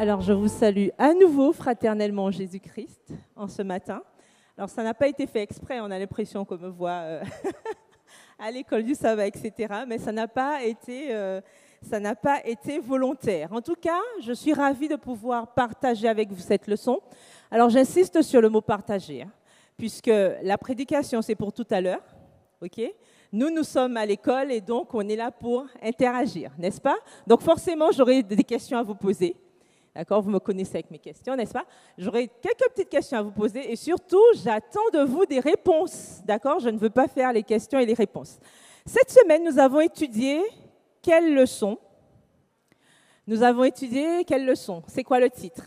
Alors, je vous salue à nouveau fraternellement en Jésus-Christ en ce matin. Alors, ça n'a pas été fait exprès, on a l'impression qu'on me voit à l'école du sabbat, etc. Mais ça n'a pas été volontaire. En tout cas, je suis ravie de pouvoir partager avec vous cette leçon. Alors, j'insiste sur le mot « partager », puisque la prédication, c'est pour tout à l'heure. OK ? Nous sommes à l'école et donc on est là pour interagir, n'est-ce pas? Donc forcément, j'aurai des questions à vous poser. D'accord? Vous me connaissez avec mes questions, n'est-ce pas? J'aurai quelques petites questions à vous poser et surtout, j'attends de vous des réponses. D'accord? Je ne veux pas faire les questions et les réponses. Cette semaine, nous avons étudié quelle leçon? C'est quoi le titre?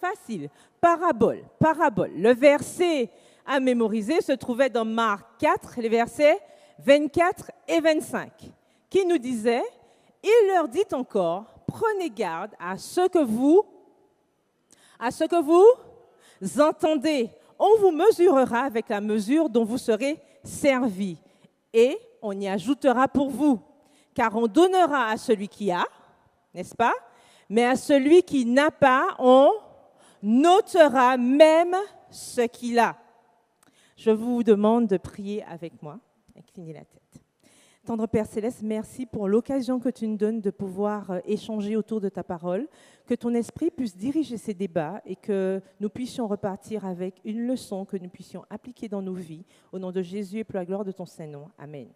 Facile. Parabole. Parabole. Le verset à mémoriser se trouvait dans Marc 4, les versets 24 et 25, qui nous disait « Il leur dit encore, prenez garde à ce que vous entendez. On vous mesurera avec la mesure dont vous serez servis, et on y ajoutera pour vous. Car on donnera à celui qui a, n'est-ce pas? Mais à celui qui n'a pas, on notera même ce qu'il a. » Je vous demande de prier avec moi. Inclinez la tête. Tendre Père Céleste, merci pour l'occasion que tu nous donnes de pouvoir échanger autour de ta parole, que ton esprit puisse diriger ces débats et que nous puissions repartir avec une leçon que nous puissions appliquer dans nos vies. Au nom de Jésus et pour la gloire de ton Saint-Nom. Amen.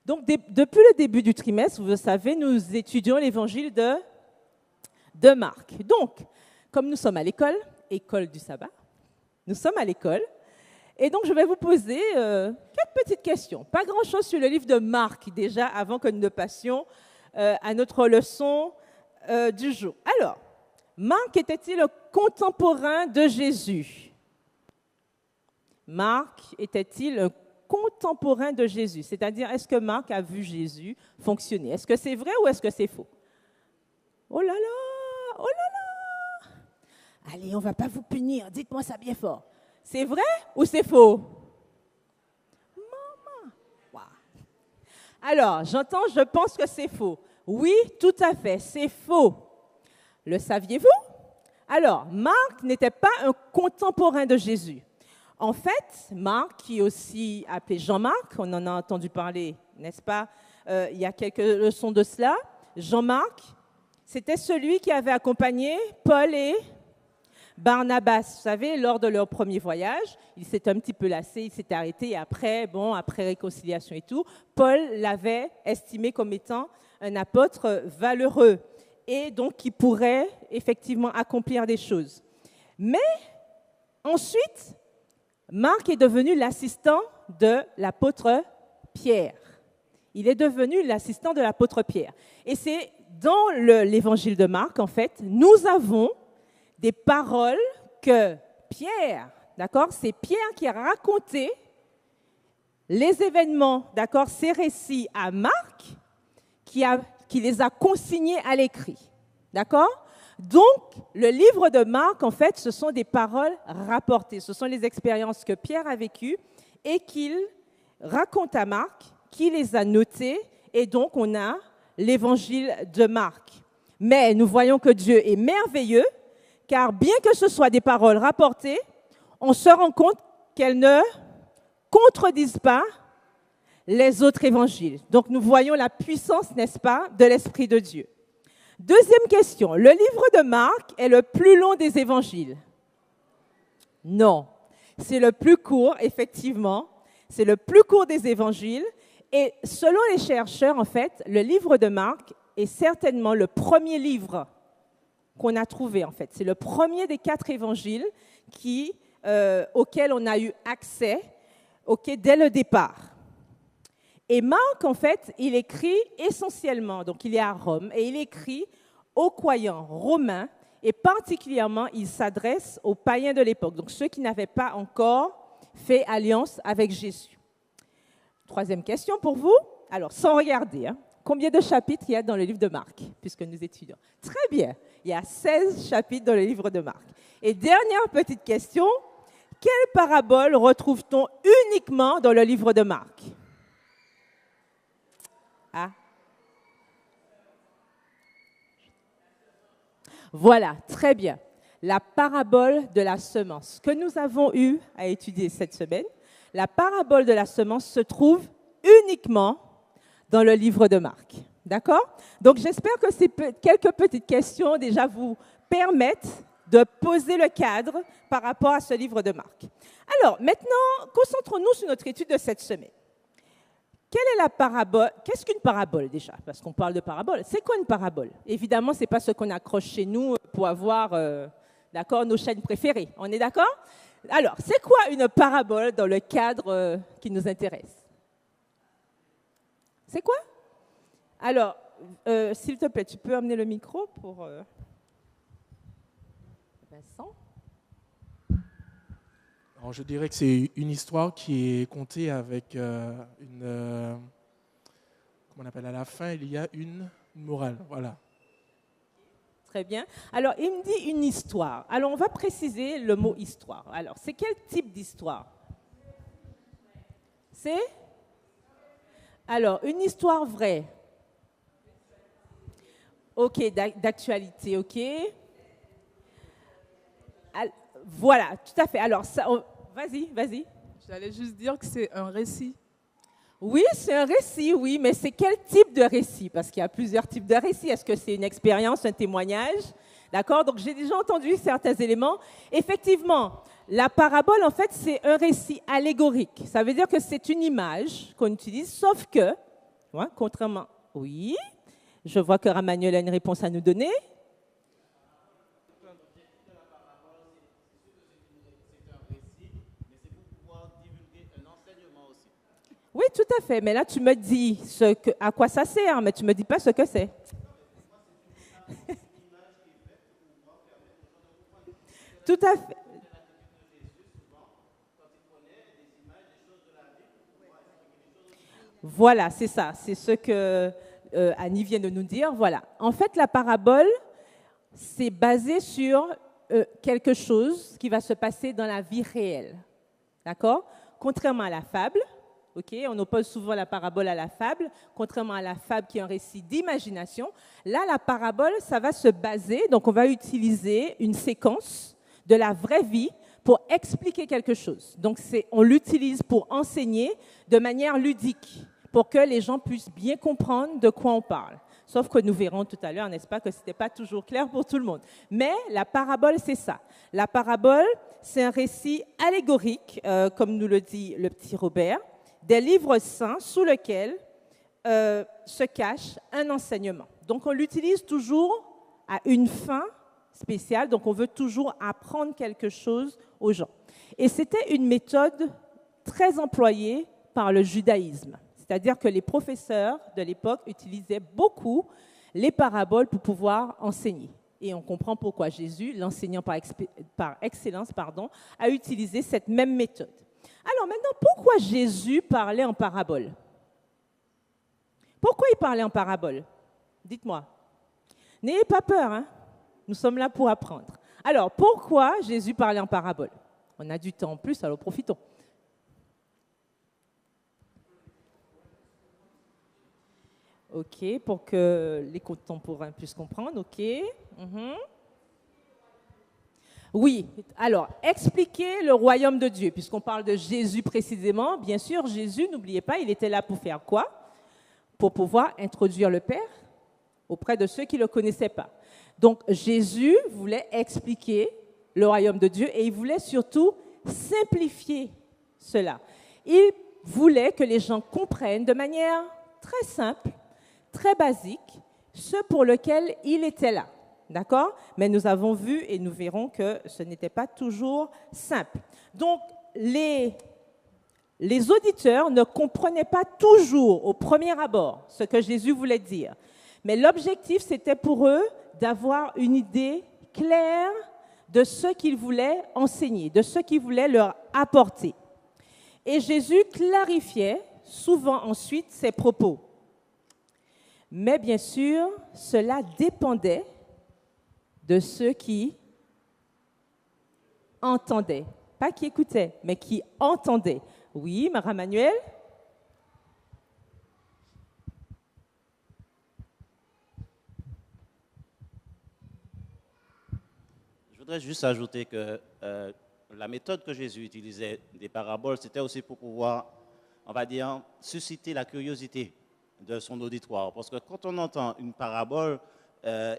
Donc, depuis le début du trimestre, vous le savez, nous étudions l'évangile de Marc. Donc, comme nous sommes à l'école du sabbat, nous sommes à l'école, et donc je vais vous poser 4 petites questions. Pas grand-chose sur le livre de Marc, déjà, avant que nous ne passions à notre leçon du jour. Alors, Marc était-il un contemporain de Jésus? Marc était-il un contemporain de Jésus? C'est-à-dire, est-ce que Marc a vu Jésus fonctionner? Est-ce que c'est vrai ou est-ce que c'est faux? Oh là là! Oh là là! Allez, on ne va pas vous punir. Dites-moi ça bien fort. C'est vrai ou c'est faux? Maman. Wow. Alors, je pense que c'est faux. Oui, tout à fait, c'est faux. Le saviez-vous? Alors, Marc n'était pas un contemporain de Jésus. En fait, Marc, qui est aussi appelé Jean-Marc, on en a entendu parler, n'est-ce pas? Il y a quelques leçons de cela. Jean-Marc, c'était celui qui avait accompagné Paul et Barnabas, vous savez, lors de leur premier voyage, il s'est un petit peu lassé, il s'est arrêté et après réconciliation et tout, Paul l'avait estimé comme étant un apôtre valeureux et donc qui pourrait effectivement accomplir des choses. Mais ensuite, Marc est devenu l'assistant de l'apôtre Pierre. Il est devenu l'assistant de l'apôtre Pierre. Et c'est dans l'évangile de Marc, en fait, nous avons des paroles que Pierre, d'accord, c'est Pierre qui a raconté les événements, d'accord, ces récits à Marc, qui les a consignés à l'écrit, d'accord? Donc, le livre de Marc, en fait, ce sont des paroles rapportées, ce sont les expériences que Pierre a vécues et qu'il raconte à Marc, qui les a notées, et donc on a l'évangile de Marc. Mais nous voyons que Dieu est merveilleux, car bien que ce soit des paroles rapportées, on se rend compte qu'elles ne contredisent pas les autres évangiles. Donc nous voyons la puissance, n'est-ce pas, de l'Esprit de Dieu. Deuxième question, le livre de Marc est le plus long des évangiles? Non, c'est le plus court, effectivement. C'est le plus court des évangiles. Et selon les chercheurs, en fait, le livre de Marc est certainement le premier livre qu'on a trouvé, en fait. C'est le premier des 4 évangiles auquel on a eu accès dès le départ. Et Marc, en fait, il écrit essentiellement, donc il est à Rome, et il écrit aux croyants romains, et particulièrement, il s'adresse aux païens de l'époque, donc ceux qui n'avaient pas encore fait alliance avec Jésus. Troisième question pour vous. Alors, sans regarder, combien de chapitres il y a dans le livre de Marc, puisque nous étudions? Très bien, il y a 16 chapitres dans le livre de Marc. Et dernière petite question, quelle parabole retrouve-t-on uniquement dans le livre de Marc? Ah. Voilà, très bien. La parabole de la semence que nous avons eu à étudier cette semaine, la parabole de la semence se trouve uniquement dans le livre de Marc. D'accord? Donc, j'espère que ces quelques petites questions déjà vous permettent de poser le cadre par rapport à ce livre de Marc. Alors, maintenant, concentrons-nous sur notre étude de cette semaine. Quelle est la parabole? Qu'est-ce qu'une parabole déjà? Parce qu'on parle de parabole. C'est quoi une parabole? Évidemment, ce n'est pas ce qu'on accroche chez nous pour avoir d'accord, nos chaînes préférées. On est d'accord? Alors, c'est quoi une parabole dans le cadre qui nous intéresse? C'est quoi? Alors, s'il te plaît, tu peux amener le micro pour Vincent? Alors, je dirais que c'est une histoire qui est contée avec une... comment on appelle? À la fin, il y a une morale. Voilà. Très bien. Alors, il me dit une histoire. Alors, on va préciser le mot histoire. Alors, c'est quel type d'histoire? C'est? Alors, une histoire vraie. OK, d'actualité, OK. Voilà, tout à fait. Alors, vas-y. J'allais juste dire que c'est un récit. Oui, c'est un récit, oui, mais c'est quel type de récit? Parce qu'il y a plusieurs types de récits. Est-ce que c'est une expérience, un témoignage? D'accord? Donc, j'ai déjà entendu certains éléments. Effectivement, la parabole, en fait, c'est un récit allégorique. Ça veut dire que c'est une image qu'on utilise, sauf que, ouais, contrairement... Oui, je vois que Ramanuel a une réponse à nous donner. Oui, tout à fait. Mais là, tu me dis à quoi ça sert, mais tu ne me dis pas ce que c'est. Tout à fait. Voilà, c'est ça. C'est ce que Annie vient de nous dire. Voilà. En fait, la parabole, c'est basé sur quelque chose qui va se passer dans la vie réelle. D'accord? Contrairement à la fable, okay, on oppose souvent la parabole à la fable, contrairement à la fable qui est un récit d'imagination. Là, la parabole, ça va se baser, donc on va utiliser une séquence de la vraie vie pour expliquer quelque chose. Donc, on l'utilise pour enseigner de manière ludique, pour que les gens puissent bien comprendre de quoi on parle. Sauf que nous verrons tout à l'heure, n'est-ce pas, que ce n'était pas toujours clair pour tout le monde. Mais la parabole, c'est ça. La parabole, c'est un récit allégorique, comme nous le dit le petit Robert, des livres saints sous lesquels se cache un enseignement. Donc, on l'utilise toujours à une fin spéciale, donc on veut toujours apprendre quelque chose aux gens. Et c'était une méthode très employée par le judaïsme. C'est-à-dire que les professeurs de l'époque utilisaient beaucoup les paraboles pour pouvoir enseigner. Et on comprend pourquoi Jésus, l'enseignant par excellence, a utilisé cette même méthode. Alors maintenant, pourquoi Jésus parlait en parabole? Pourquoi il parlait en parabole? Dites-moi. N'ayez pas peur, hein? Nous sommes là pour apprendre. Alors, pourquoi Jésus parlait en parabole? On a du temps en plus, alors profitons. OK, pour que les contemporains puissent comprendre, OK. Oui, alors, expliquer le royaume de Dieu, puisqu'on parle de Jésus précisément. Bien sûr, Jésus, n'oubliez pas, il était là pour faire quoi? Pour pouvoir introduire le Père auprès de ceux qui ne le connaissaient pas. Donc, Jésus voulait expliquer le royaume de Dieu et il voulait surtout simplifier cela. Il voulait que les gens comprennent de manière très simple, très basique, ce pour lequel il était là. D'accord? Mais nous avons vu et nous verrons que ce n'était pas toujours simple. Donc, les auditeurs ne comprenaient pas toujours au premier abord ce que Jésus voulait dire. Mais l'objectif, c'était pour eux d'avoir une idée claire de ce qu'il voulait enseigner, de ce qu'il voulait leur apporter. Et Jésus clarifiait souvent ensuite ses propos. Mais bien sûr, cela dépendait de ceux qui entendaient. Pas qui écoutaient, mais qui entendaient. Oui, Marie-Manuel? voudrais juste ajouter que la méthode que Jésus utilisait des paraboles, c'était aussi pour pouvoir, on va dire, susciter la curiosité de son auditoire. Parce que quand on entend une parabole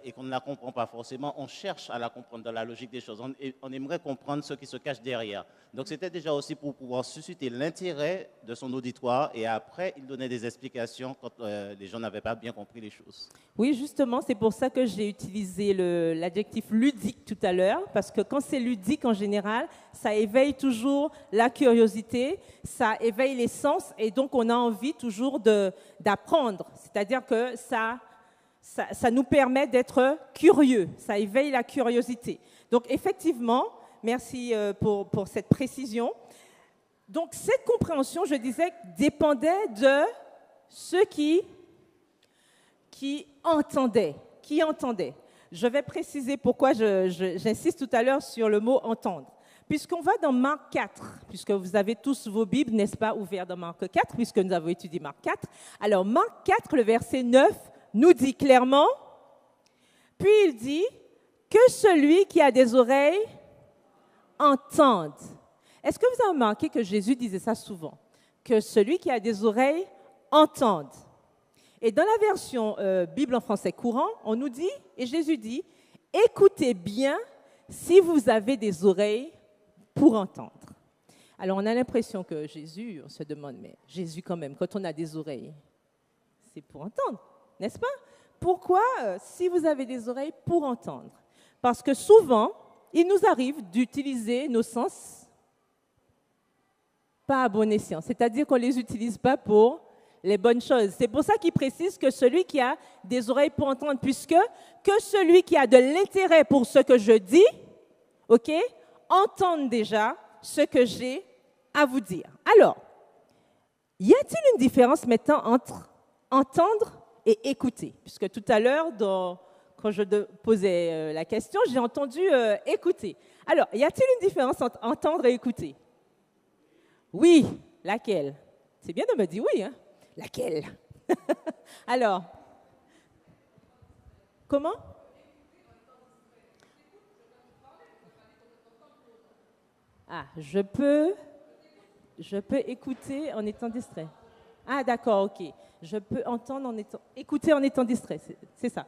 et qu'on ne la comprend pas forcément, on cherche à la comprendre dans la logique des choses. On aimerait comprendre ce qui se cache derrière. Donc c'était déjà aussi pour pouvoir susciter l'intérêt de son auditoire et après, il donnait des explications quand les gens n'avaient pas bien compris les choses. Oui, justement, c'est pour ça que j'ai utilisé l'adjectif ludique tout à l'heure, parce que quand c'est ludique en général, ça éveille toujours la curiosité, ça éveille les sens, et donc on a envie toujours d'apprendre. C'est-à-dire que ça nous permet d'être curieux, ça éveille la curiosité. Donc effectivement, merci pour cette précision. Donc cette compréhension, je disais, dépendait de ceux qui entendaient. Je vais préciser pourquoi j'insiste tout à l'heure sur le mot entendre. Puisqu'on va dans Marc 4, puisque vous avez tous vos Bibles, n'est-ce pas, ouvertes dans Marc 4, puisque nous avons étudié Marc 4. Alors Marc 4, le verset 9, nous dit clairement, puis il dit, que celui qui a des oreilles entende. Est-ce que vous avez remarqué que Jésus disait ça souvent? Que celui qui a des oreilles entende. Et dans la version Bible en français courant, on nous dit, et Jésus dit, écoutez bien si vous avez des oreilles pour entendre. Alors on a l'impression que Jésus, on se demande, mais Jésus quand même, quand on a des oreilles, c'est pour entendre. N'est-ce pas? Pourquoi, si vous avez des oreilles pour entendre? Parce que souvent, il nous arrive d'utiliser nos sens pas à bon escient. C'est-à-dire qu'on ne les utilise pas pour les bonnes choses. C'est pour ça qu'il précise que celui qui a des oreilles pour entendre, puisque que celui qui a de l'intérêt pour ce que je dis, ok, entende déjà ce que j'ai à vous dire. Alors, y a-t-il une différence maintenant entre entendre et écouter? Puisque tout à l'heure, quand je posais la question, j'ai entendu écouter. Alors, y a-t-il une différence entre entendre et écouter? Oui, laquelle? C'est bien de me dire oui, hein? Laquelle? Alors, comment? Ah, je peux écouter en étant distrait. Ah, d'accord, ok. Je peux écouter en étant distrait, c'est ça.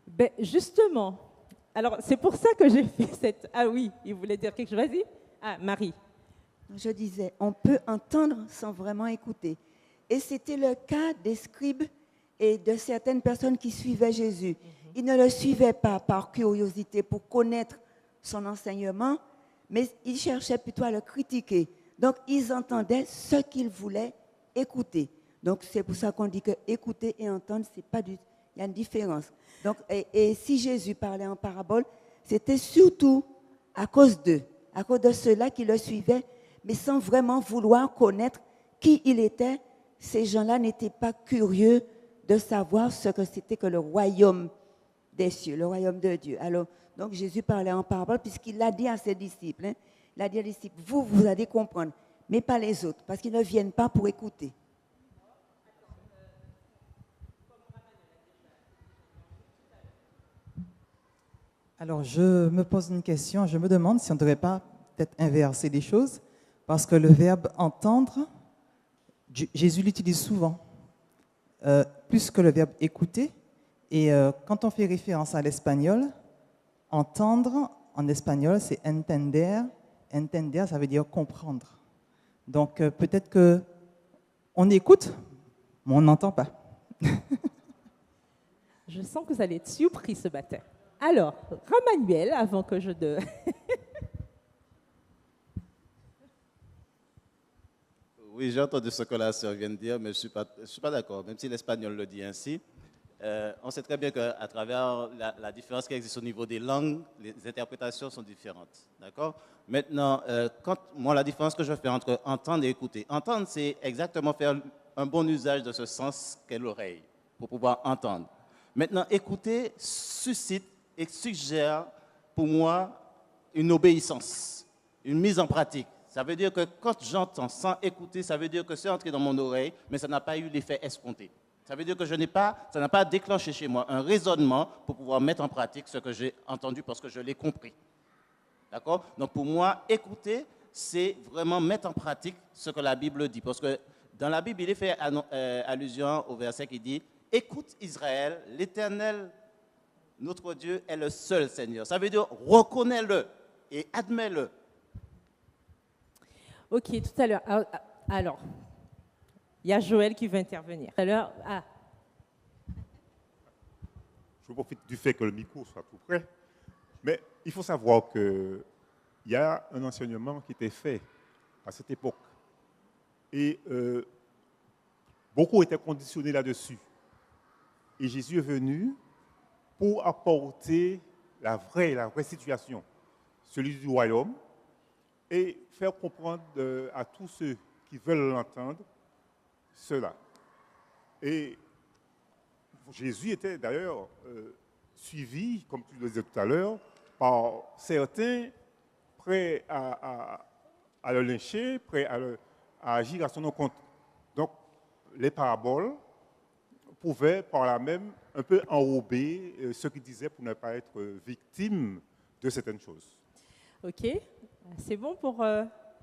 Ben, justement, alors c'est pour ça que j'ai fait cette... Ah oui, il voulait dire quelque chose, vas-y. Ah, Marie. Je disais, on peut entendre sans vraiment écouter. Et c'était le cas des scribes et de certaines personnes qui suivaient Jésus. Ils ne le suivaient pas par curiosité pour connaître son enseignement, mais ils cherchaient plutôt à le critiquer. Donc, ils entendaient ce qu'ils voulaient écouter. Donc, c'est pour ça qu'on dit que écouter et entendre, c'est pas il y a une différence. Donc, et si Jésus parlait en parabole, c'était surtout à cause d'eux, à cause de ceux-là qui le suivaient, mais sans vraiment vouloir connaître qui il était. Ces gens-là n'étaient pas curieux de savoir ce que c'était que le royaume des cieux, le royaume de Dieu. Alors, donc Jésus parlait en parabole puisqu'il l'a dit à ses disciples. Il a dit aux disciples, vous allez comprendre, mais pas les autres, parce qu'ils ne viennent pas pour écouter. Alors, je me pose une question, je me demande si on ne devrait pas peut-être inverser les choses, parce que le verbe « entendre », Jésus l'utilise souvent, plus que le verbe « écouter ». Et quand on fait référence à l'espagnol, « entendre » en espagnol, c'est « entender ». « Entender », ça veut dire « comprendre ». Donc, peut-être qu'on écoute, mais on n'entend pas. Je sens que vous allez être surpris ce matin. Alors, Ramanuel, avant que je... Oui, j'ai entendu ce que la sœur vient de dire, mais je ne suis pas d'accord, même si l'espagnol le dit ainsi. On sait très bien qu'à travers la différence qui existe au niveau des langues, les interprétations sont différentes. D'accord? Maintenant, la différence que je fais entre entendre et écouter. Entendre, c'est exactement faire un bon usage de ce sens qu'est l'oreille, pour pouvoir entendre. Maintenant, écouter suscite et suggère pour moi une obéissance, une mise en pratique. Ça veut dire que quand j'entends sans écouter, ça veut dire que c'est entré dans mon oreille, mais ça n'a pas eu l'effet escompté. Ça veut dire que ça n'a pas déclenché chez moi un raisonnement pour pouvoir mettre en pratique ce que j'ai entendu parce que je l'ai compris. D'accord? Donc pour moi, écouter, c'est vraiment mettre en pratique ce que la Bible dit. Parce que dans la Bible, il est fait allusion au verset qui dit « Écoute Israël, l'Éternel, notre Dieu, est le seul Seigneur. » Ça veut dire « Reconnais-le et admets-le. » Ok, tout à l'heure. Alors, il y a Joël qui veut intervenir. Tout à l'heure, Je profite du fait que le micro soit tout près. Mais il faut savoir qu'il y a un enseignement qui était fait à cette époque. Et beaucoup étaient conditionnés là-dessus. Et Jésus est venu pour apporter la vraie situation, celui du royaume, et faire comprendre à tous ceux qui veulent l'entendre cela. Et Jésus était d'ailleurs suivi, comme tu le disais tout à l'heure, par certains prêts à le lyncher, prêts à agir à son compte. Donc, les paraboles pouvaient par là même un peu enrober ce qu'il disait pour ne pas être victime de certaines choses. ok. C'est bon pour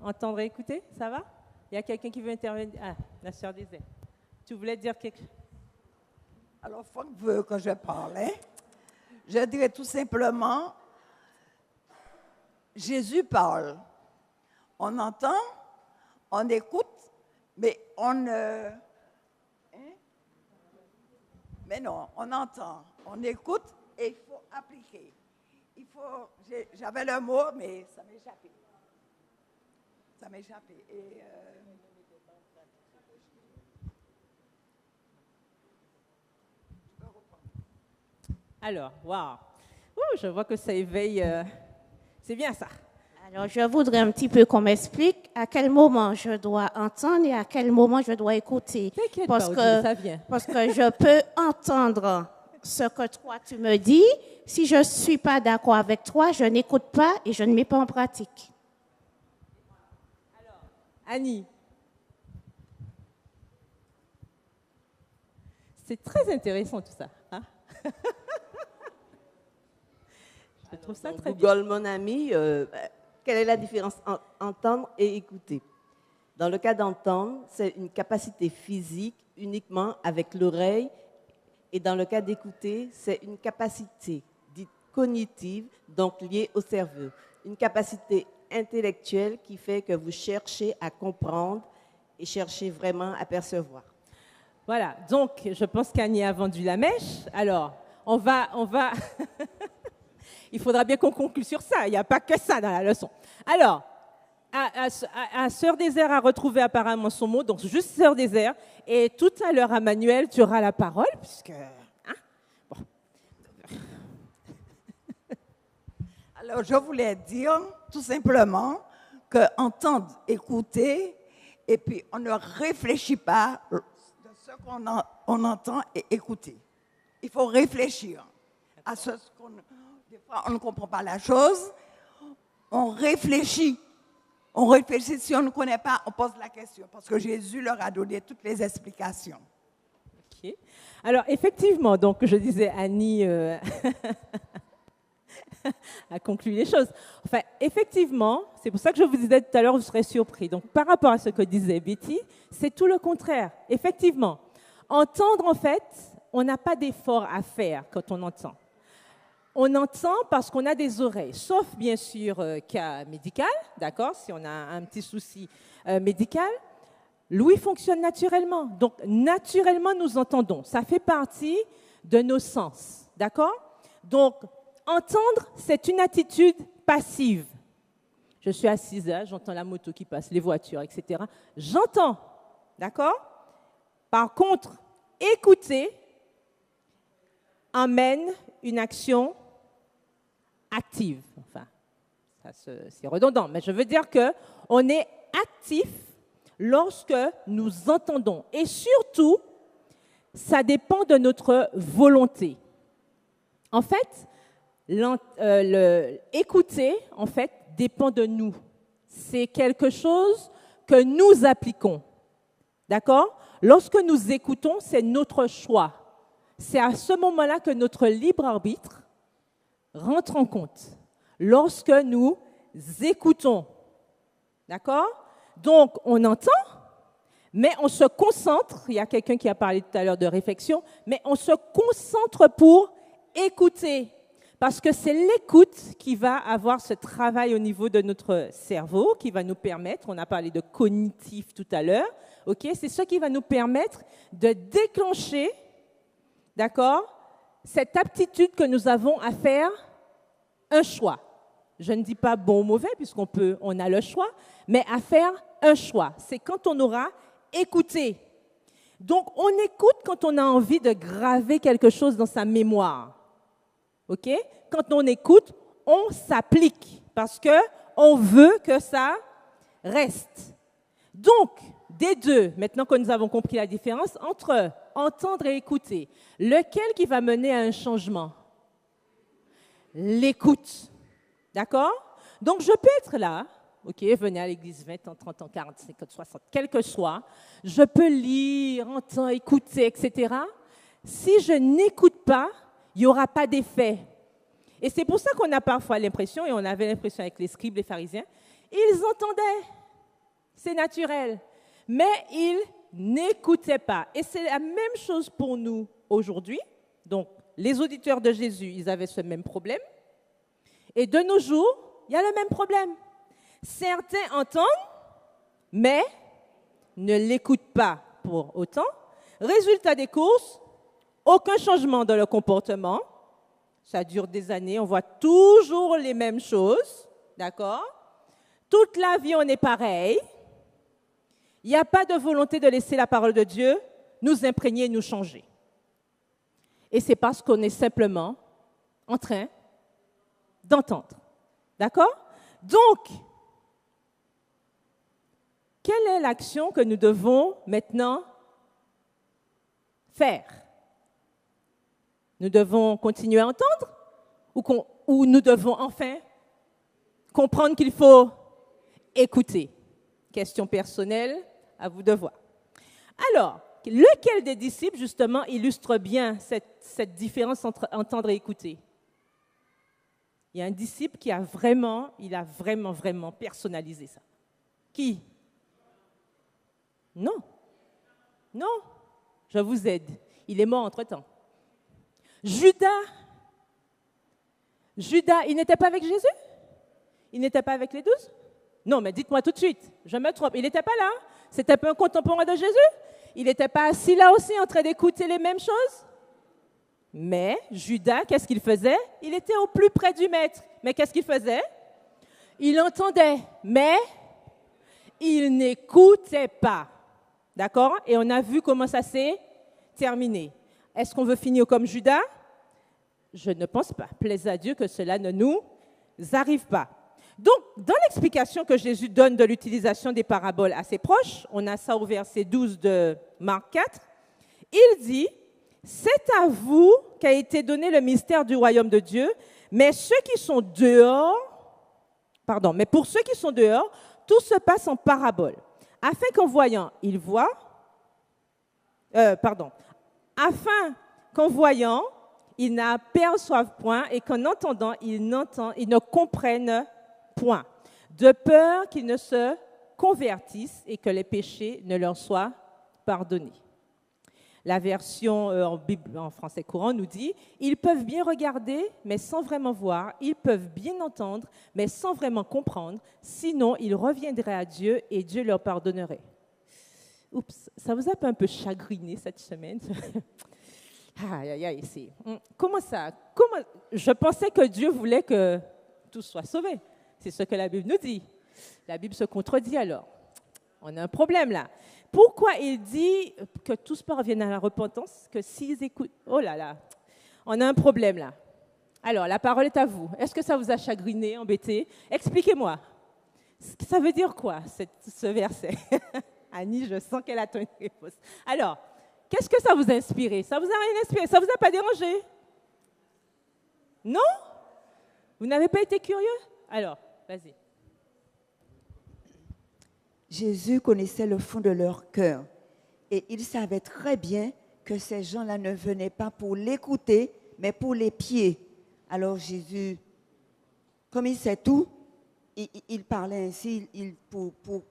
entendre et écouter? Ça va? Il y a quelqu'un qui veut intervenir? Ah, la sœur Désert. Tu voulais dire quelque chose? Alors, Franck veut que je parle. Je dirais tout simplement, Jésus parle. On entend, on écoute, mais on ne... Mais non, on entend, on écoute et il faut appliquer. J'avais le mot, mais ça m'est échappé. Ça m'est échappé. Alors, waouh. Je vois que ça éveille. C'est bien ça. Alors, je voudrais un petit peu qu'on m'explique à quel moment je dois entendre et à quel moment je dois écouter. T'inquiète Parce pas, que, ça vient. parce que je peux entendre ce que toi tu me dis. Si je ne suis pas d'accord avec toi, je n'écoute pas et je ne mets pas en pratique. Alors, Annie. C'est très intéressant tout ça. Hein? Je trouve ça très bien. Google, mon ami, quelle est la différence entre entendre et écouter? Dans le cas d'entendre, c'est une capacité physique uniquement avec l'oreille. Et dans le cas d'écouter, c'est une capacité dite cognitive, donc liée au cerveau. Une capacité intellectuelle qui fait que vous cherchez à comprendre et cherchez vraiment à percevoir. Voilà, donc je pense qu'Annie a vendu la mèche. Alors, on va... Il faudra bien qu'on conclue sur ça, il n'y a pas que ça dans la leçon. Alors, Sœur Désert a retrouvé apparemment son mot, donc juste Sœur Désert. Et tout à l'heure, à Manuel, tu auras la parole, puisque... Hein, bon. Alors, je voulais dire tout simplement qu'entendre, écouter, et puis on ne réfléchit pas de ce qu'on entend et écouter. Il faut réfléchir à ce qu'on... Des fois, on ne comprend pas la chose, on réfléchit. On réfléchit, si on ne connaît pas, on pose la question, parce que Jésus leur a donné toutes les explications. Ok. Alors, effectivement, donc je disais, Annie a conclu les choses. Enfin, effectivement, c'est pour ça que je vous disais tout à l'heure, vous serez surpris. Donc, par rapport à ce que disait Betty, c'est tout le contraire. Effectivement, entendre, en fait, on n'a pas d'effort à faire quand on entend. On entend parce qu'on a des oreilles, sauf bien sûr cas médical, d'accord, si on a un petit souci médical. L'ouïe fonctionne naturellement, donc naturellement nous entendons. Ça fait partie de nos sens, d'accord? Donc entendre, c'est une attitude passive. Je suis assise là, j'entends la moto qui passe, les voitures, etc. J'entends, d'accord? Par contre, écouter amène une action active. Enfin, c'est redondant, mais je veux dire qu'on est actif lorsque nous entendons. Et surtout, ça dépend de notre volonté. En fait, écouter, en fait, dépend de nous. c'est quelque chose que nous appliquons. D'accord? Lorsque nous écoutons, c'est notre choix. C'est à ce moment-là que notre libre arbitre rentre en compte. Lorsque nous écoutons. D'accord? Donc, on entend, mais on se concentre. Il y a quelqu'un qui a parlé tout à l'heure de réflexion, mais on se concentre pour écouter. Parce que c'est l'écoute qui va avoir ce travail au niveau de notre cerveau, qui va nous permettre, on a parlé de cognitif tout à l'heure, ok, c'est ce qui va nous permettre de déclencher, d'accord, cette aptitude que nous avons à faire un choix. Je ne dis pas bon ou mauvais, on a le choix, mais à faire un choix. C'est quand on aura écouté. Donc, on écoute quand on a envie de graver quelque chose dans sa mémoire. OK? Quand on écoute, on s'applique parce qu'on veut que ça reste. Donc, des deux, maintenant que nous avons compris la différence entre entendre et écouter, lequel qui va mener à un changement? L'écoute. D'accord? Donc, je peux être là, OK, venez à l'église 20 ans, 30 ans, 40, 50, 60, quel que soit, je peux lire, entendre, écouter, etc. Si je n'écoute pas, il n'y aura pas d'effet. Et c'est pour ça qu'on a parfois l'impression, et on avait l'impression avec les scribes, les pharisiens, ils entendaient, c'est naturel, mais ils n'écoutaient pas. Et c'est la même chose pour nous aujourd'hui. Donc, les auditeurs de Jésus, ils avaient ce même problème. Et de nos jours, il y a le même problème. Certains entendent, mais ne l'écoutent pas pour autant. Résultat des courses, aucun changement dans le comportement. Ça dure des années, on voit toujours les mêmes choses, d'accord? Toute la vie, on est pareil. Il n'y a pas de volonté de laisser la parole de Dieu nous imprégner et nous changer. Et c'est parce qu'on est simplement en train d'entendre. D'accord? Donc, quelle est l'action que nous devons maintenant faire? Nous devons continuer à entendre ou nous devons enfin comprendre qu'il faut écouter? Question personnelle, à vous de voir. Alors, lequel des disciples, justement, illustre bien cette différence entre entendre et écouter? Il y a un disciple qui a vraiment personnalisé ça. Qui? Non. Non. Je vous aide. Il est mort entre-temps. Judas, il n'était pas avec Jésus? Il n'était pas avec les 12? Non, mais dites-moi tout de suite, je me trompe. Il n'était pas là? C'était pas un contemporain de Jésus? Il n'était pas assis là aussi en train d'écouter les mêmes choses? Mais Judas, qu'est-ce qu'il faisait? Il était au plus près du maître. Mais qu'est-ce qu'il faisait? Il entendait, mais il n'écoutait pas. D'accord? Et on a vu comment ça s'est terminé. Est-ce qu'on veut finir comme Judas? Je ne pense pas. Plaise à Dieu que cela ne nous arrive pas. Donc, dans l'explication que Jésus donne de l'utilisation des paraboles à ses proches, on a ça au verset 12 de Marc 4, il dit « C'est à vous qu'a été donné le mystère du royaume de Dieu, mais pour ceux qui sont dehors, tout se passe en parabole, afin qu'en voyant, ils voient, afin qu'en voyant, ils n'aperçoivent point et qu'en entendant, ils ne comprennent point, de peur qu'ils ne se convertissent et que les péchés ne leur soient pardonnés. La version en français courant nous dit « Ils peuvent bien regarder, mais sans vraiment voir. Ils peuvent bien entendre, mais sans vraiment comprendre. Sinon, ils reviendraient à Dieu et Dieu leur pardonnerait. » Oups, ça vous a pas un peu chagriné cette semaine? Comment ça? Je pensais que Dieu voulait que tout soit sauvé. C'est ce que la Bible nous dit. La Bible se contredit alors. On a un problème là. Pourquoi il dit que tous parviennent à la repentance? Que s'ils écoutent... Oh là là, on a un problème là. Alors, la parole est à vous. Est-ce que ça vous a chagriné, embêté? Expliquez-moi. Ça veut dire quoi, ce verset? Annie, je sens qu'elle attend une réponse. Alors, qu'est-ce que ça vous a inspiré? Ça vous a rien inspiré? Ça vous a pas dérangé? Non? Vous n'avez pas été curieux? Alors, vas-y. Jésus connaissait le fond de leur cœur. Et il savait très bien que ces gens-là ne venaient pas pour l'écouter, mais pour les pieds. Alors Jésus, comme il sait tout, il parlait ainsi.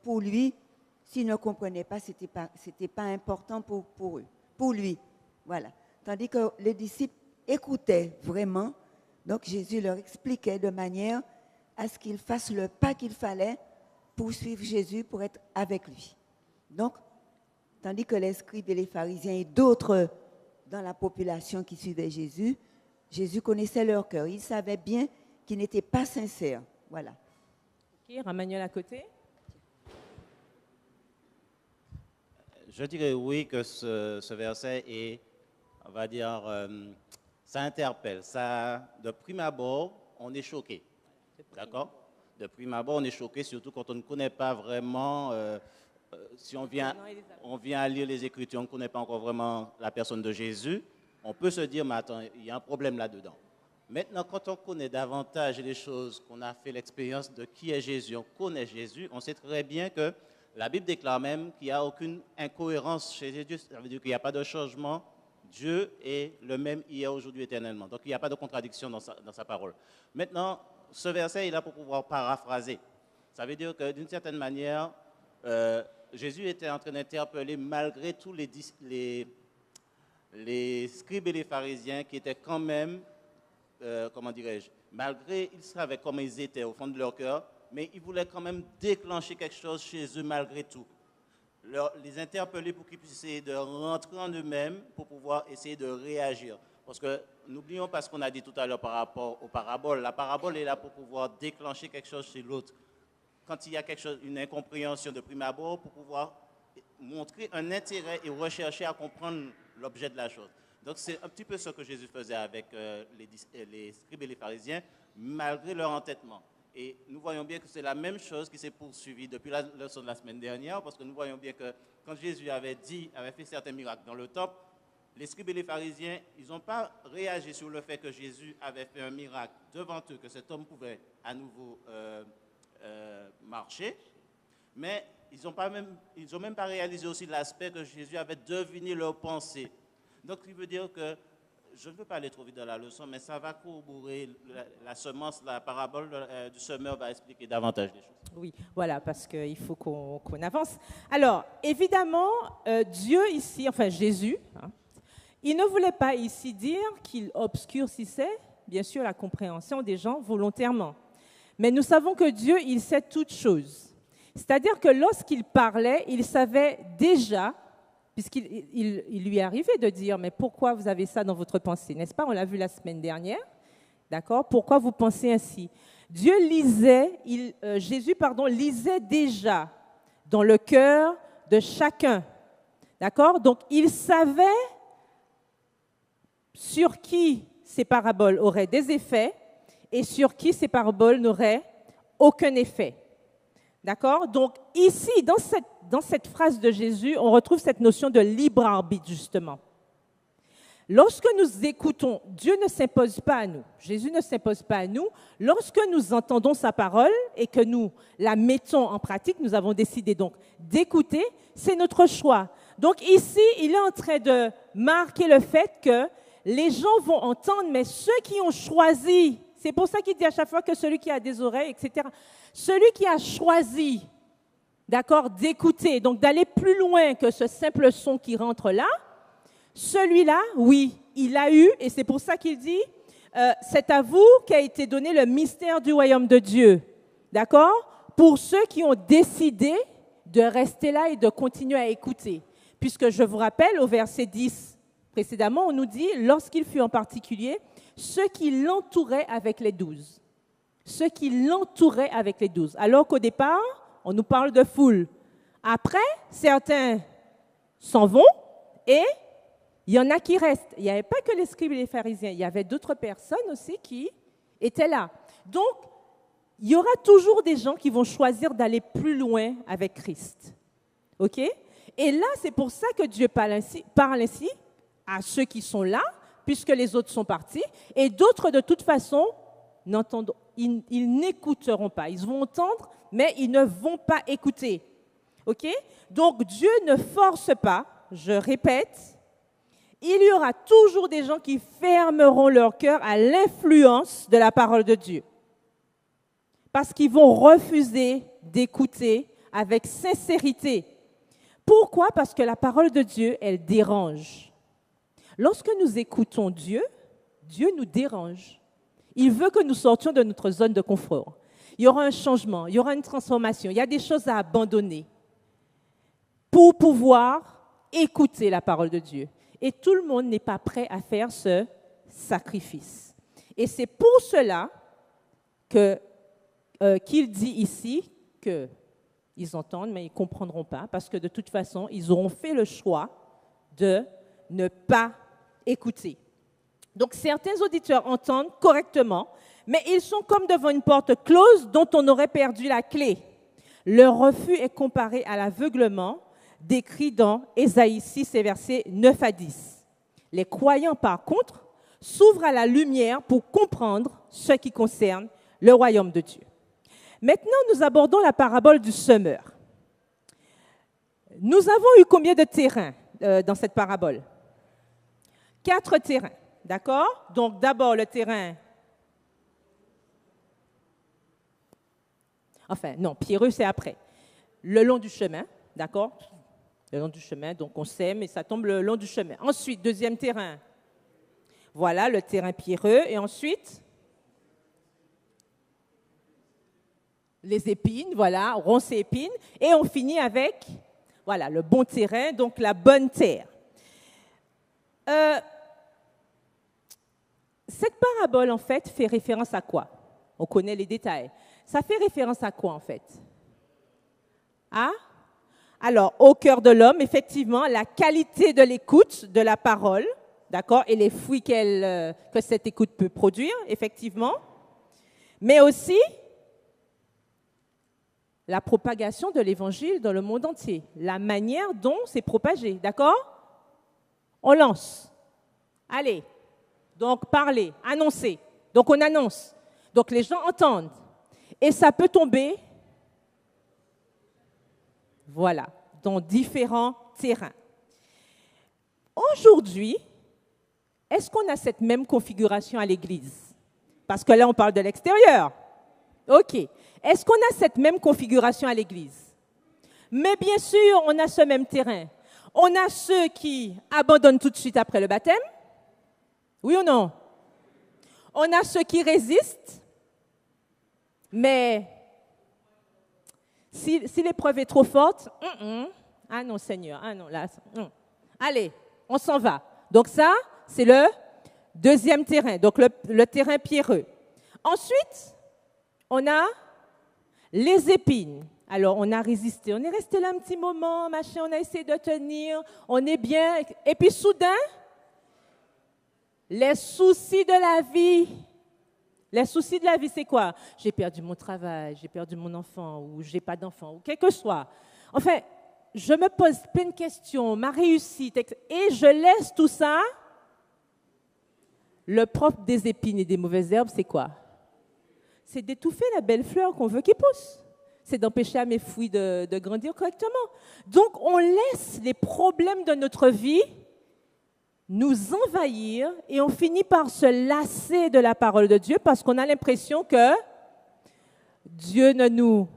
Pour lui, s'il ne comprenait pas, ce n'était pas important pour eux, pour lui. Voilà. Tandis que les disciples écoutaient vraiment. Donc Jésus leur expliquait de manière à ce qu'ils fassent le pas qu'il fallait pour suivre Jésus, pour être avec lui. Donc, tandis que les scribes et les pharisiens et d'autres dans la population qui suivaient Jésus, Jésus connaissait leur cœur. Il savait bien qu'ils n'étaient pas sincères. Voilà. Ok, Ramaniel à côté. Je dirais oui que ce verset est, on va dire, ça interpelle. Ça, de prime abord, on est choqué. D'accord? De prime abord, on est choqué, surtout quand on ne connaît pas vraiment, si on vient à lire les Écritures, on ne connaît pas encore vraiment la personne de Jésus, on peut se dire, mais attends, il y a un problème là-dedans. Maintenant, quand on connaît davantage les choses, qu'on a fait l'expérience de qui est Jésus, on connaît Jésus, on sait très bien que la Bible déclare même qu'il n'y a aucune incohérence chez Jésus, ça veut dire qu'il n'y a pas de changement. Dieu est le même hier, aujourd'hui, éternellement. Donc, il n'y a pas de contradiction dans sa parole. Maintenant, ce verset est là pour pouvoir paraphraser. Ça veut dire que d'une certaine manière, Jésus était en train d'interpeller malgré tous les scribes et les pharisiens qui étaient quand même, comment dirais-je, malgré, ils savaient comment ils étaient au fond de leur cœur, mais ils voulaient quand même déclencher quelque chose chez eux malgré tout. Les interpeller pour qu'ils puissent essayer de rentrer en eux-mêmes pour pouvoir essayer de réagir. Parce que n'oublions pas ce qu'on a dit tout à l'heure par rapport aux paraboles. La parabole est là pour pouvoir déclencher quelque chose chez l'autre. Quand il y a quelque chose, une incompréhension de prime abord, pour pouvoir montrer un intérêt et rechercher à comprendre l'objet de la chose. Donc c'est un petit peu ce que Jésus faisait avec les scribes et les pharisiens, malgré leur entêtement. Et nous voyons bien que c'est la même chose qui s'est poursuivie depuis la leçon de la semaine dernière, parce que nous voyons bien que quand Jésus avait fait certains miracles dans le temple, les scribes et les pharisiens, ils n'ont pas réagi sur le fait que Jésus avait fait un miracle devant eux, que cet homme pouvait à nouveau marcher, mais ils n'ont même pas réalisé aussi l'aspect que Jésus avait deviné leurs pensées. Donc, il veut dire que, je ne veux pas aller trop vite dans la leçon, mais ça va corroborer la semence, la parabole du semeur va expliquer davantage les choses. Oui, voilà, parce qu'il faut qu'on avance. Alors, évidemment, Dieu ici, enfin Jésus, il ne voulait pas ici dire qu'il obscurcissait, bien sûr, la compréhension des gens volontairement. Mais nous savons que Dieu, il sait toutes choses. C'est-à-dire que lorsqu'il parlait, il savait déjà, puisqu'il lui arrivait de dire, mais pourquoi vous avez ça dans votre pensée, n'est-ce pas? On l'a vu la semaine dernière, d'accord? Pourquoi vous pensez ainsi? Dieu lisait, Jésus lisait déjà dans le cœur de chacun, d'accord? Donc, il savait sur qui ces paraboles auraient des effets et sur qui ces paraboles n'auraient aucun effet. D'accord? Donc ici, dans cette phrase de Jésus, on retrouve cette notion de libre arbitre, justement. Lorsque nous écoutons, Dieu ne s'impose pas à nous, Jésus ne s'impose pas à nous. Lorsque nous entendons sa parole et que nous la mettons en pratique, nous avons décidé donc d'écouter, c'est notre choix. Donc ici, il est en train de marquer le fait que les gens vont entendre, mais ceux qui ont choisi, c'est pour ça qu'il dit à chaque fois que celui qui a des oreilles, etc., celui qui a choisi, d'accord, d'écouter, donc d'aller plus loin que ce simple son qui rentre là, celui-là, oui, il a eu, et c'est pour ça qu'il dit, c'est à vous qu'a été donné le mystère du royaume de Dieu, d'accord, pour ceux qui ont décidé de rester là et de continuer à écouter. Puisque je vous rappelle, au verset 10, précédemment, on nous dit, lorsqu'il fut en particulier, ceux qui l'entouraient avec les 12. Ceux qui l'entouraient avec les 12. Alors qu'au départ, on nous parle de foule. Après, certains s'en vont et il y en a qui restent. Il n'y avait pas que les scribes et les pharisiens, il y avait d'autres personnes aussi qui étaient là. Donc, il y aura toujours des gens qui vont choisir d'aller plus loin avec Christ. OK? Et là, c'est pour ça que Dieu parle ainsi à ceux qui sont là, puisque les autres sont partis, et d'autres, de toute façon, ils n'écouteront pas. Ils vont entendre, mais ils ne vont pas écouter. OK? Donc Dieu ne force pas, je répète, il y aura toujours des gens qui fermeront leur cœur à l'influence de la parole de Dieu. Parce qu'ils vont refuser d'écouter avec sincérité. Pourquoi? Parce que la parole de Dieu, elle dérange. Lorsque nous écoutons Dieu, Dieu nous dérange. Il veut que nous sortions de notre zone de confort. Il y aura un changement, il y aura une transformation, il y a des choses à abandonner pour pouvoir écouter la parole de Dieu. Et tout le monde n'est pas prêt à faire ce sacrifice. Et c'est pour cela qu'il dit ici qu'ils entendent, mais ils ne comprendront pas, parce que de toute façon, ils auront fait le choix de ne pas écouter. Donc, certains auditeurs entendent correctement, mais ils sont comme devant une porte close dont on aurait perdu la clé. Leur refus est comparé à l'aveuglement décrit dans Ésaïe 6 et versets 9 à 10. Les croyants, par contre, s'ouvrent à la lumière pour comprendre ce qui concerne le royaume de Dieu. Maintenant, nous abordons la parabole du semeur. Nous avons eu combien de terrains dans cette parabole? 4 terrains, d'accord? Donc d'abord le terrain... Enfin, non, pierreux, c'est après. Le long du chemin, d'accord? Le long du chemin, donc on sème et ça tombe le long du chemin. Ensuite, deuxième terrain. Voilà, le terrain pierreux. Et ensuite, les épines, voilà, ronces et épines. Et on finit avec, voilà, le bon terrain, donc la bonne terre. Cette parabole, en fait, fait référence à quoi? On connaît les détails. Ça fait référence à quoi, en fait? Alors, au cœur de l'homme, effectivement, la qualité de l'écoute de la parole, d'accord, et les fruits que cette écoute peut produire, effectivement, mais aussi la propagation de l'évangile dans le monde entier, la manière dont c'est propagé, d'accord? On lance. Allez. Donc, parler, annoncer. Donc, on annonce. Donc, les gens entendent. Et ça peut tomber, voilà, dans différents terrains. Aujourd'hui, est-ce qu'on a cette même configuration à l'Église? Parce que là, on parle de l'extérieur. OK. Est-ce qu'on a cette même configuration à l'Église? Mais bien sûr, on a ce même terrain. On a ceux qui abandonnent tout de suite après le baptême. Oui ou non? On a ceux qui résistent. Mais si l'épreuve est trop forte, ah non Seigneur, ah non, là, allez, on s'en va. Donc ça, c'est le deuxième terrain, donc le terrain pierreux. Ensuite, on a les épines. Alors, on a résisté, on est resté là un petit moment, machin, on a essayé de tenir, on est bien. Et puis soudain, les soucis de la vie. Les soucis de la vie, c'est quoi? J'ai perdu mon travail, j'ai perdu mon enfant, ou j'ai pas d'enfant, ou quel que soit. Enfin, je me pose plein de questions, ma réussite, et je laisse tout ça. Le propre des épines et des mauvaises herbes, c'est quoi? C'est d'étouffer la belle fleur qu'on veut qu'il pousse. C'est d'empêcher à mes fruits de grandir correctement. Donc, on laisse les problèmes de notre vie nous envahir et on finit par se lasser de la parole de Dieu parce qu'on a l'impression que Dieu ne nous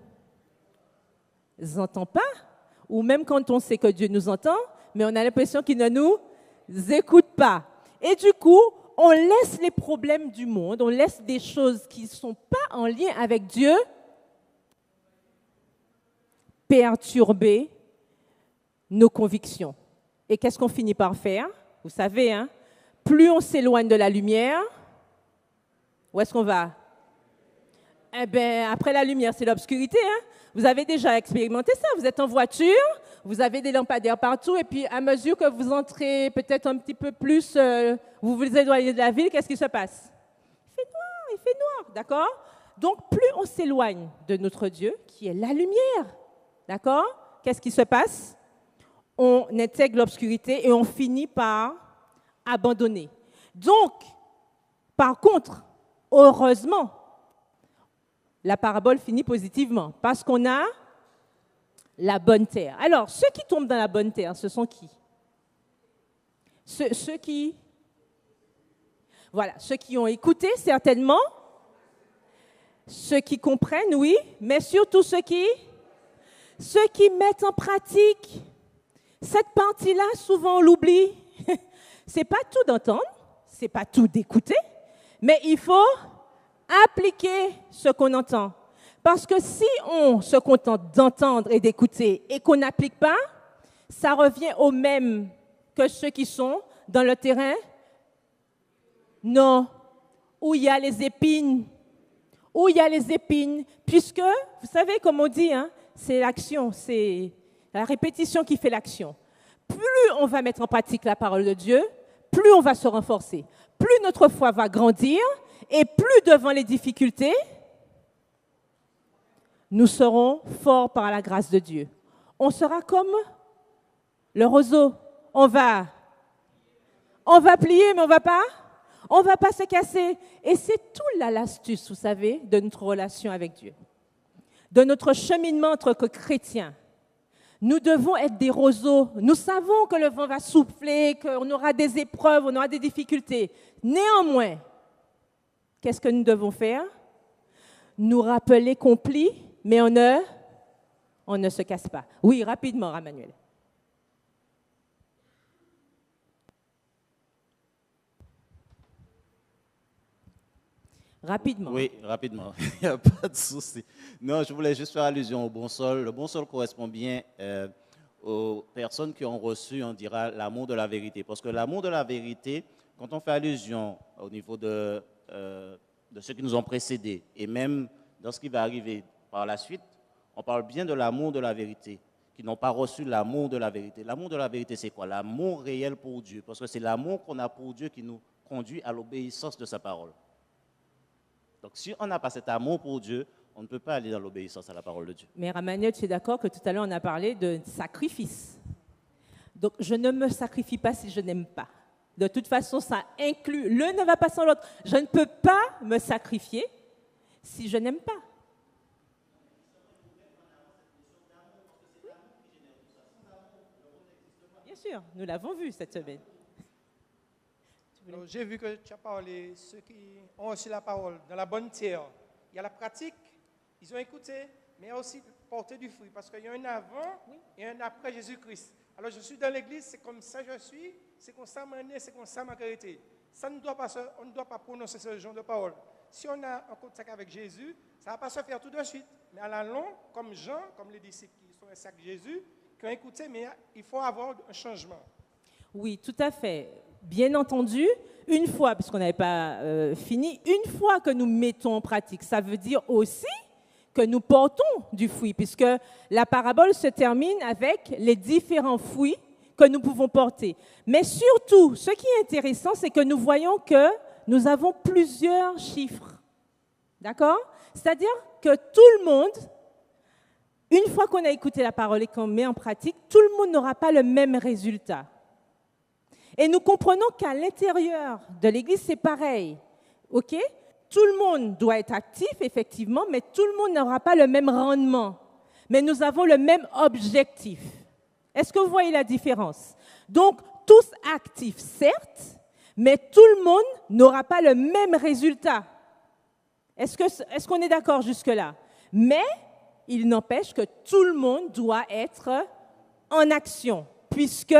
entend pas, ou même quand on sait que Dieu nous entend, mais on a l'impression qu'il ne nous écoute pas. Et du coup, on laisse les problèmes du monde, on laisse des choses qui ne sont pas en lien avec Dieu perturber nos convictions. Et qu'est-ce qu'on finit par faire? Vous savez, hein, plus on s'éloigne de la lumière, où est-ce qu'on va? Eh bien, après la lumière, c'est l'obscurité. Hein? Vous avez déjà expérimenté ça. Vous êtes en voiture, vous avez des lampadaires partout, et puis à mesure que vous entrez peut-être un petit peu plus, vous vous éloignez de la ville, qu'est-ce qui se passe? Il fait noir, d'accord? Donc, plus on s'éloigne de notre Dieu, qui est la lumière, d'accord? Qu'est-ce qui se passe? On intègre l'obscurité et on finit par abandonner. Donc, par contre, heureusement, la parabole finit positivement parce qu'on a La bonne terre. Alors, ceux qui tombent dans la bonne terre, ce sont qui? Ceux qui... Voilà, ceux qui ont écouté, certainement. Ceux qui comprennent, oui. Mais surtout ceux qui mettent en pratique. Cette partie-là, souvent, on l'oublie. Ce n'est pas tout d'entendre, ce n'est pas tout d'écouter, mais il faut appliquer ce qu'on entend. Parce que si on se contente d'entendre et d'écouter et qu'on n'applique pas, ça revient au même que ceux qui sont dans le terrain, non, où il y a les épines. Où il y a les épines, puisque, vous savez, comme on dit, hein, c'est l'action, c'est la répétition qui fait l'action. Plus on va mettre en pratique la parole de Dieu, plus on va se renforcer, plus notre foi va grandir, et plus devant les difficultés, nous serons forts par la grâce de Dieu. On sera comme le roseau. On va plier, mais on ne va pas se casser. Et c'est tout là l'astuce, vous savez, de notre relation avec Dieu, de notre cheminement en tant que chrétiens. Nous devons être des roseaux. Nous savons que le vent va souffler, qu'on aura des épreuves, on aura des difficultés. Néanmoins, qu'est-ce que nous devons faire? Nous rappeler qu'on plie, mais on ne se casse pas. Oui, rapidement, Emmanuel. Rapidement. Oui, rapidement. Il n'y a pas de souci. Non, je voulais juste faire allusion au bon sol. Le bon sol correspond bien aux personnes qui ont reçu, on dira, l'amour de la vérité. Parce que l'amour de la vérité, quand on fait allusion au niveau de ceux qui nous ont précédés, et même dans ce qui va arriver par la suite, on parle bien de l'amour de la vérité, qui n'ont pas reçu l'amour de la vérité. L'amour de la vérité, c'est quoi? L'amour réel pour Dieu. Parce que c'est l'amour qu'on a pour Dieu qui nous conduit à l'obéissance de sa parole. Donc, si on n'a pas cet amour pour Dieu, on ne peut pas aller dans l'obéissance à la parole de Dieu. Mais Ramaniel, tu es d'accord que tout à l'heure, on a parlé de sacrifice. Donc, je ne me sacrifie pas si je n'aime pas. De toute façon, ça inclut, l'un ne va pas sans l'autre. Je ne peux pas me sacrifier si je n'aime pas. Bien sûr, nous l'avons vu cette semaine. J'ai vu que tu as parlé, ceux qui ont reçu la parole dans la bonne terre. Il y a la pratique, ils ont écouté, mais il y a aussi porter du fruit, parce qu'il y a un avant et un après Jésus-Christ. Alors je suis dans l'église, c'est comme ça je suis, c'est comme ça ma né, c'est comme ça ma carité. Ça ne doit pas, on ne doit pas prononcer ce genre de parole. Si on a un contact avec Jésus, ça ne va pas se faire tout de suite. Mais à la longue, comme Jean, comme les disciples qui sont avec Jésus, qui ont écouté, mais il faut avoir un changement. Oui, tout à fait. Bien entendu, une fois, parce qu'on n'avait pas fini, une fois que nous mettons en pratique, ça veut dire aussi que nous portons du fruit, puisque la parabole se termine avec les différents fruits que nous pouvons porter. Mais surtout, ce qui est intéressant, c'est que nous voyons que nous avons plusieurs chiffres. D'accord? C'est-à-dire que tout le monde, une fois qu'on a écouté la parole et qu'on met en pratique, tout le monde n'aura pas le même résultat. Et nous comprenons qu'à l'intérieur de l'Église, c'est pareil. OK? Tout le monde doit être actif, effectivement, mais tout le monde n'aura pas le même rendement. Mais nous avons le même objectif. Est-ce que vous voyez la différence? Donc, tous actifs, certes, mais tout le monde n'aura pas le même résultat. Est-ce qu'on est d'accord jusque-là? Mais il n'empêche que tout le monde doit être en action, puisque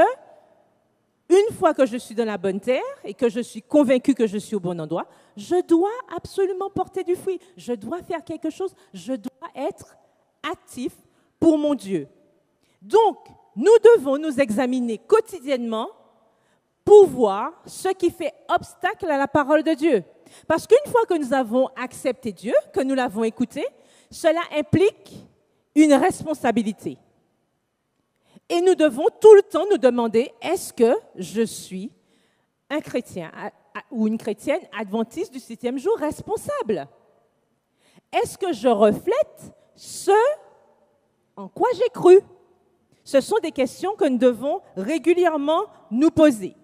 une fois que je suis dans la bonne terre et que je suis convaincu que je suis au bon endroit, je dois absolument porter du fruit. Je dois faire quelque chose. Je dois être actif pour mon Dieu. Donc, nous devons nous examiner quotidiennement pour voir ce qui fait obstacle à la parole de Dieu. Parce qu'une fois que nous avons accepté Dieu, que nous l'avons écouté, cela implique une responsabilité. Et nous devons tout le temps nous demander, est-ce que je suis un chrétien ou une chrétienne adventiste du 7e jour responsable? Est-ce que je reflète ce en quoi j'ai cru? Ce sont des questions que nous devons régulièrement nous poser.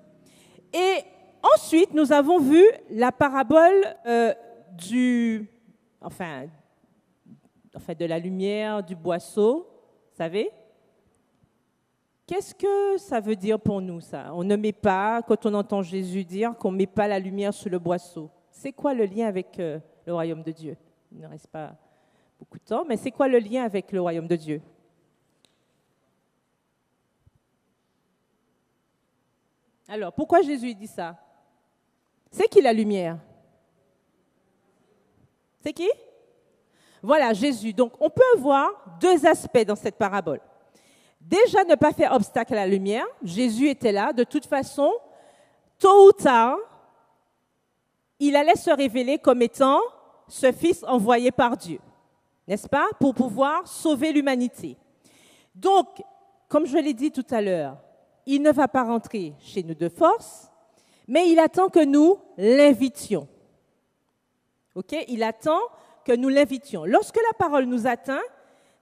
Et ensuite, nous avons vu la parabole de la lumière, du boisseau, vous savez? qu'est-ce que ça veut dire pour nous, ça? On ne met pas, quand on entend Jésus dire qu'on ne met pas la lumière sur le boisseau. C'est quoi le lien avec le royaume de Dieu? Il ne reste pas beaucoup de temps, mais c'est quoi le lien avec le royaume de Dieu? Alors, pourquoi Jésus dit ça? C'est qui la lumière? C'est qui? Voilà, Jésus. Donc, on peut voir deux aspects dans cette parabole. Déjà, ne pas faire obstacle à la lumière. Jésus était là. De toute façon, tôt ou tard, il allait se révéler comme étant ce Fils envoyé par Dieu, n'est-ce pas? Pour pouvoir sauver l'humanité. Donc, comme je l'ai dit tout à l'heure, il ne va pas rentrer chez nous de force, mais il attend que nous l'invitions. OK? Il attend que nous l'invitions. Lorsque la parole nous atteint,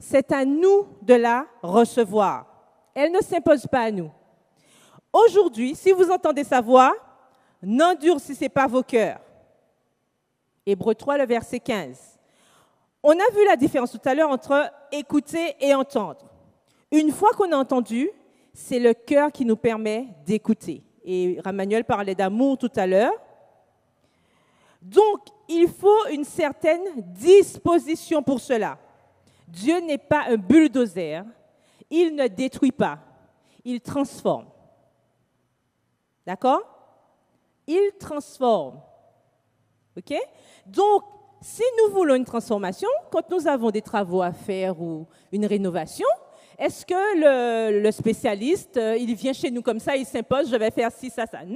c'est à nous de la recevoir. Elle ne s'impose pas à nous. Aujourd'hui, si vous entendez sa voix, n'endurcissez pas vos cœurs. Hébreux 3, le verset 15. On a vu la différence tout à l'heure entre écouter et entendre. Une fois qu'on a entendu, c'est le cœur qui nous permet d'écouter. Et Ramanuel parlait d'amour tout à l'heure. Donc, il faut une certaine disposition pour cela. Dieu n'est pas un bulldozer. Il ne détruit pas. Il transforme. D'accord? Il transforme. OK? Donc, si nous voulons une transformation, quand nous avons des travaux à faire ou une rénovation, est-ce que le spécialiste, il vient chez nous comme ça, il s'impose, je vais faire ci, ça, ça? Non!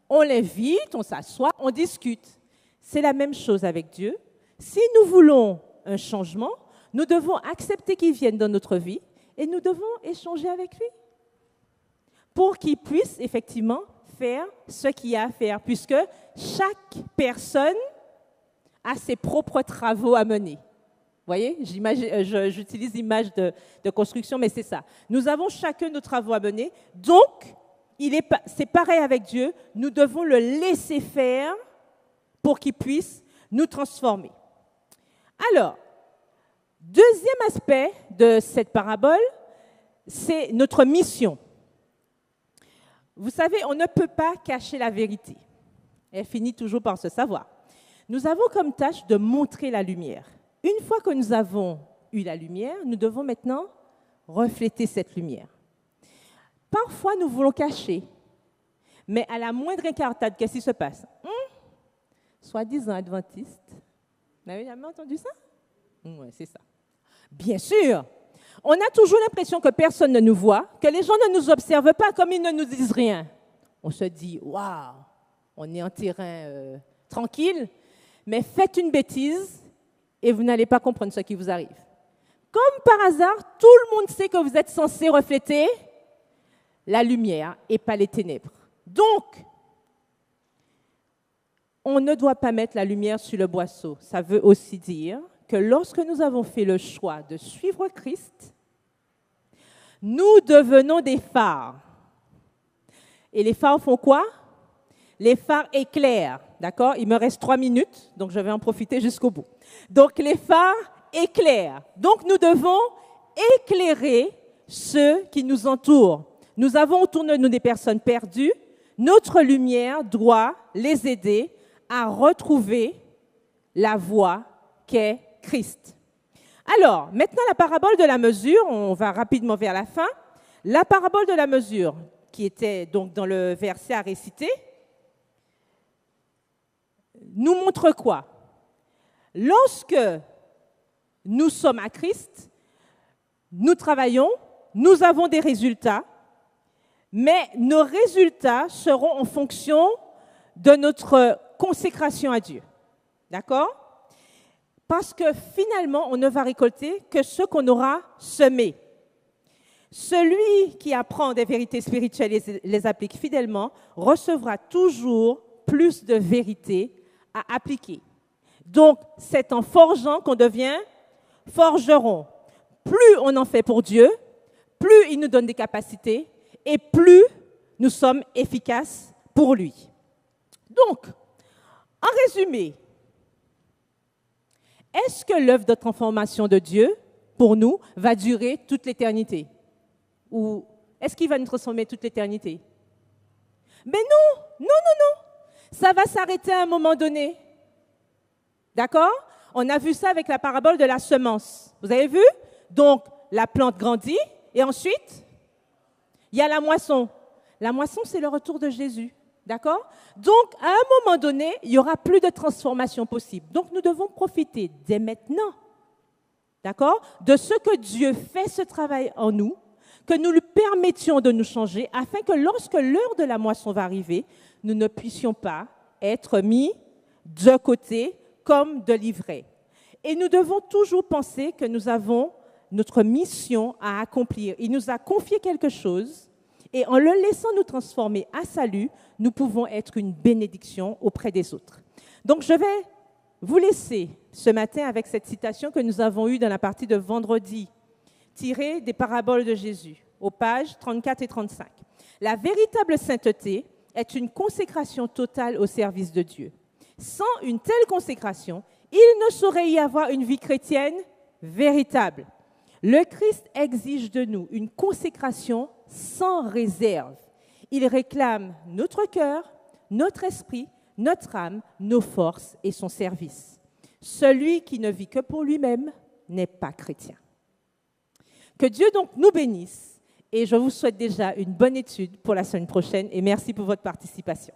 On l'invite, on s'assoit, on discute. C'est la même chose avec Dieu. Si nous voulons un changement, nous devons accepter qu'il vienne dans notre vie et nous devons échanger avec lui pour qu'il puisse effectivement faire ce qu'il y a à faire, puisque chaque personne a ses propres travaux à mener. Vous voyez, j'utilise l'image de construction, mais c'est ça. Nous avons chacun nos travaux à mener. Donc, c'est pareil avec Dieu. Nous devons le laisser faire pour qu'il puisse nous transformer. Alors, deuxième aspect de cette parabole, c'est notre mission. Vous savez, on ne peut pas cacher la vérité. Elle finit toujours par se savoir. Nous avons comme tâche de montrer la lumière. Une fois que nous avons eu la lumière, nous devons maintenant refléter cette lumière. Parfois, nous voulons cacher, mais à la moindre incartade, qu'est-ce qui se passe? Soi-disant adventiste. Vous n'avez jamais entendu ça? Oui, c'est ça. Bien sûr, on a toujours l'impression que personne ne nous voit, que les gens ne nous observent pas, comme ils ne nous disent rien. On se dit, waouh, on est en terrain tranquille, mais faites une bêtise et vous n'allez pas comprendre ce qui vous arrive. Comme par hasard, tout le monde sait que vous êtes censé refléter la lumière et pas les ténèbres. Donc, on ne doit pas mettre la lumière sur le boisseau. Ça veut aussi dire que lorsque nous avons fait le choix de suivre Christ, nous devenons des phares. Et les phares font quoi? Les phares éclairent, d'accord? Il me reste 3 minutes, donc je vais en profiter jusqu'au bout. Donc les phares éclairent. Donc nous devons éclairer ceux qui nous entourent. Nous avons autour de nous des personnes perdues. Notre lumière doit les aider à retrouver la voie qu'est Christ. Alors, maintenant la parabole de la mesure, on va rapidement vers la fin. La parabole de la mesure, qui était donc dans le verset à réciter, nous montre quoi? Lorsque nous sommes à Christ, nous travaillons, nous avons des résultats, mais nos résultats seront en fonction de notre consécration à Dieu. D'accord? Parce que finalement, on ne va récolter que ce qu'on aura semé. Celui qui apprend des vérités spirituelles et les applique fidèlement recevra toujours plus de vérités à appliquer. Donc, c'est en forgeant qu'on devient forgeron. Plus on en fait pour Dieu, plus il nous donne des capacités et plus nous sommes efficaces pour lui. Donc, en résumé, est-ce que l'œuvre de transformation de Dieu, pour nous, va durer toute l'éternité? Ou est-ce qu'il va nous transformer toute l'éternité? Mais non, non, non, non. Ça va s'arrêter à un moment donné. D'accord? On a vu ça avec la parabole de la semence. Vous avez vu? Donc, la plante grandit et ensuite, il y a la moisson. La moisson, c'est le retour de Jésus. D'accord? Donc, à un moment donné, il n'y aura plus de transformation possible. Donc, nous devons profiter dès maintenant, d'accord, de ce que Dieu fait ce travail en nous, que nous lui permettions de nous changer, afin que lorsque l'heure de la moisson va arriver, nous ne puissions pas être mis de côté comme de l'ivraie. Et nous devons toujours penser que nous avons notre mission à accomplir. Il nous a confié quelque chose, et en le laissant nous transformer à salut, nous pouvons être une bénédiction auprès des autres. Donc, je vais vous laisser ce matin avec cette citation que nous avons eue dans la partie de vendredi, tirée des paraboles de Jésus, aux pages 34 et 35. La véritable sainteté est une consécration totale au service de Dieu. Sans une telle consécration, il ne saurait y avoir une vie chrétienne véritable. Le Christ exige de nous une consécration sans réserve. Il réclame notre cœur, notre esprit, notre âme, nos forces et son service. Celui qui ne vit que pour lui-même n'est pas chrétien. Que Dieu donc nous bénisse et je vous souhaite déjà une bonne étude pour la semaine prochaine et merci pour votre participation.